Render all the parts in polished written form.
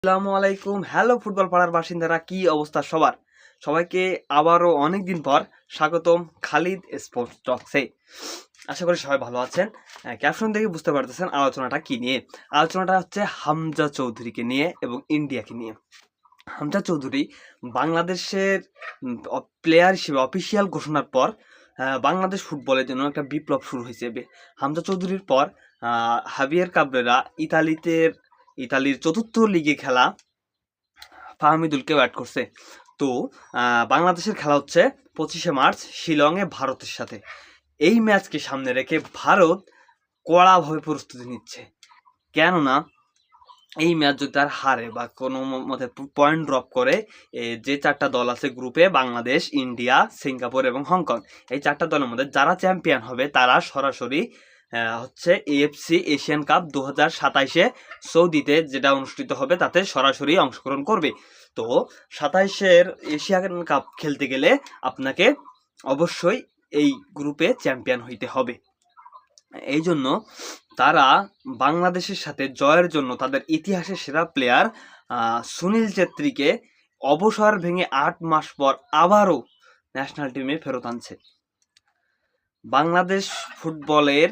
আসসালামু আলাইকুম। Hello football পাড়ার বাসিন্দারা, কি অবস্থা সবার? সবাইকে আবারও অনেকদিন পর স্বাগতম খালিদ স্পোর্টস টক্সে। আশা করি সবাই ভালো আছেন। ক্যাপশন দেখে বুঝতে পারতেছেন আলোচনাটা কি নিয়ে। আলোচনাটা হচ্ছে হামজা চৌধুরীকে নিয়ে এবং ইন্ডিয়াকে নিয়ে। হামজা চৌধুরী বাংলাদেশের প্লেয়ার হিসেবে অফিসিয়াল ঘোষণার পর বাংলাদেশ ফুটবলের জন্য একটা বিপ্লব শুরু হয়েছে। হামজা চৌধুরীর পর হাভিয়ের কাবরেরা ইতালির চতুর্থ লিগে খেলা ফাহমিদুলকেও অ্যাড করছে। তো বাংলাদেশের খেলা হচ্ছে 25শে মার্চ শিলংয়ে ভারতের সাথে। এই ম্যাচকে সামনে রেখে ভারত কড়াভাবে প্রস্তুতি নিচ্ছে, কেননা এই ম্যাচ যদি তার হারে বা কোনো মতে পয়েন্ট ড্রপ করে, যে চারটা দল আছে গ্রুপে, বাংলাদেশ, ইন্ডিয়া, সিঙ্গাপুর এবং হংকং, এই চারটা দলের মধ্যে যারা চ্যাম্পিয়ন হবে তারা সরাসরি হচ্ছে এএফসি এশিয়ান কাপ 2027-এ সৌদিতে যেটা অনুষ্ঠিত হবে তাতে সরাসরি অংশগ্রহণ করবে। তো 27-এর এশিয়ান কাপ খেলতে গেলে আপনাকে অবশ্যই এই গ্রুপে চ্যাম্পিয়ন হইতে হবে। এই জন্য তারা বাংলাদেশের সাথে জয়ের জন্য তাদের ইতিহাসের সেরা প্লেয়ার সুনীল ছেত্রীকে অবসর ভেঙে 8 মাস পর আবারও ন্যাশনাল টিমে ফেরত আনছে। বাংলাদেশ ফুটবলের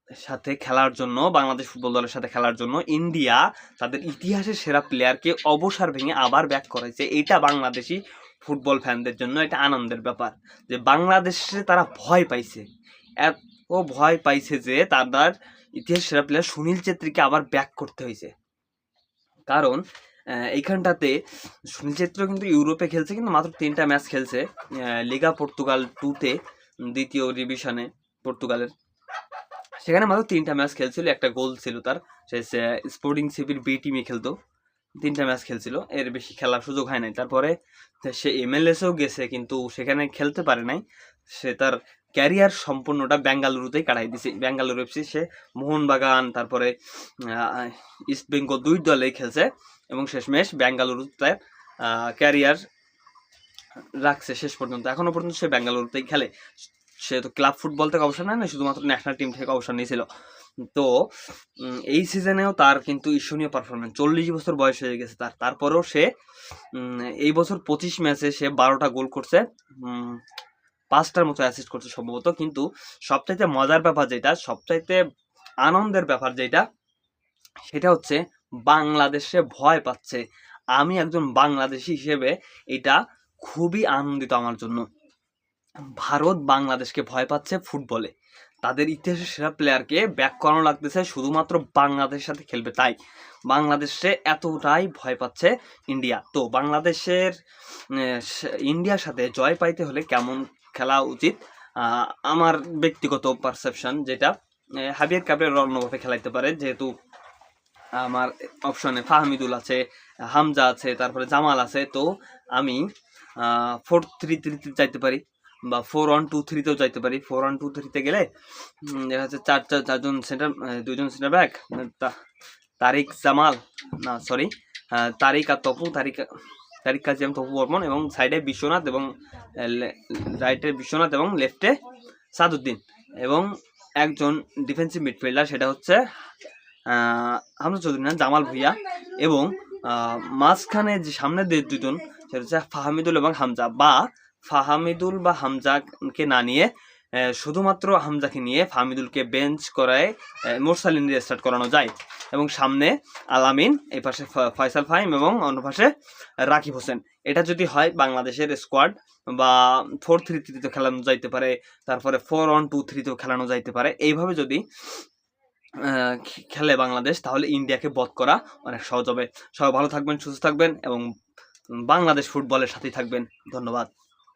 সাথে খেলার জন্য, বাংলাদেশ ফুটবল দলের সাথে খেলার জন্য ইন্ডিয়া তাদের ইতিহাসের সেরা প্লেয়ারকে অবসর ভেঙে আবার ব্যাক করেছে। এটা বাংলাদেশি ফুটবল ফ্যানদের জন্য এটা আনন্দের ব্যাপার যে বাংলাদেশে তারা ভয় পাইছে, এত ভয় পাইছে যে তাদের ইতিহাস সেরা প্লেয়ার সুনীল ছেত্রীকে আবার ব্যাক করতে হয়েছে। কারণ এইখানটাতে সুনীল ছেত্রী কিন্তু ইউরোপে খেলছে, কিন্তু মাত্র 3টা ম্যাচ খেলছে লিগা পর্তুগাল 2-তে, দ্বিতীয় ডিভিশনে পর্তুগালের। সেখানে মাত্র 3টা ম্যাচ খেলছিল, একটা গোল ছিল তার। সে স্পোর্টিং সিপির বি টিমে খেলতো, 3টা ম্যাচ খেলছিল, এর বেশি খেলার সুযোগ হয় নাই। তারপরে সে এমএলএসেও গেছে, কিন্তু সেখানে খেলতে পারে নাই। সে তার ক্যারিয়ার সম্পূর্ণটা বেঙ্গালুরুতেই কাটাই দিছে। বেঙ্গালুরু এফসি, সে মোহনবাগান, তারপরে ইস্ট বেঙ্গল 2 দলেই খেলছে এবং শেষমেশ বেঙ্গালুরুতে ক্যারিয়ার রাখছে শেষ পর্যন্ত। এখনো পর্যন্ত সে বেঙ্গালুরুতেই খেলে। সে তো ক্লাব ফুটবল থেকে অবসর নেয় না, শুধুমাত্র ন্যাশনাল টিম থেকে অবসর নিয়েছিল। তো এই সিজনেও তার কিন্তু ঈর্ষণীয় পারফরমেন্স, 40 বছর বয়স হয়ে গেছে তার, তারপরেও সে এই বছর 25 ম্যাচে সে 12টা গোল করছে, 5টার মতো অ্যাসিস্ট করছে সম্ভবত। কিন্তু সবচাইতে মজার ব্যাপার যেটা, সবচাইতে আনন্দের ব্যাপার যেটা, সেটা হচ্ছে বাংলাদেশে ভয় পাচ্ছে। আমি একজন বাংলাদেশি হিসেবে এটা খুবই আনন্দিত আমার জন্য। ভারত বাংলাদেশকে ভয় পাচ্ছে ফুটবলে, তাদের ইতিহাসের সেরা প্লেয়ারকে ব্যাক করানো লাগতেছে শুধুমাত্র বাংলাদেশের সাথে খেলবে তাই। বাংলাদেশে এতটাই ভয় পাচ্ছে ইন্ডিয়া। তো বাংলাদেশের ইন্ডিয়ার সাথে জয় পাইতে হলে কেমন খেলা উচিত, আমার ব্যক্তিগত পারসেপশন যেটা, হাবিয়ার কাপের অন্যভাবে খেলাইতে পারে, যেহেতু আমার অপশনে ফাহমিদুল আছে, হামজা আছে, তারপরে জামাল আছে। তো আমি 4-3-3-তে যাইতে পারি বা 4-1-2-3-তেও যাইতে পারি। 4-1-2-3-তে গেলে দেখা যাচ্ছে চারজন সেন্টার, 2জন সেন্টার ব্যাক, তারিক আর তপু, তারিক কাজিম, তপু বর্মন, এবং সাইডে বিশ্বনাথ এবং রাইটে বিশ্বনাথ এবং লেফটে সাদুদ্দিন, এবং একজন ডিফেন্সিভ মিডফিল্ডার, সেটা হচ্ছে হামজা চৌধুরী না, জামাল ভুইয়া, এবং মাঝখানে যে সামনে 2জন, সেটা হচ্ছে ফাহমিদুল এবং হামজা, বা ফাহমিদুল বা হামজাকে না নিয়ে শুধুমাত্র হামজাকে নিয়ে ফাহমিদুলকে বেঞ্চ করায় মোরসালিন দিয়ে স্টার্ট করানো যায়, এবং সামনে আলামিন, এই পাশে ফয়সাল ফাহিম এবং অন্য পাশে রাকিব হোসেন। এটা যদি হয় বাংলাদেশের স্কোয়াড, বা 4-3-3-তেও খেলানো যাইতে পারে, তারপরে 4-1-2-3-তেও খেলানো যাইতে পারে। এইভাবে যদি খেলে বাংলাদেশ, তাহলে ইন্ডিয়াকে বধ করা অনেক সহজ হবে। সবাই ভালো থাকবেন, সুস্থ থাকবেন এবং বাংলাদেশ ফুটবলের সাথেই থাকবেন। ধন্যবাদ।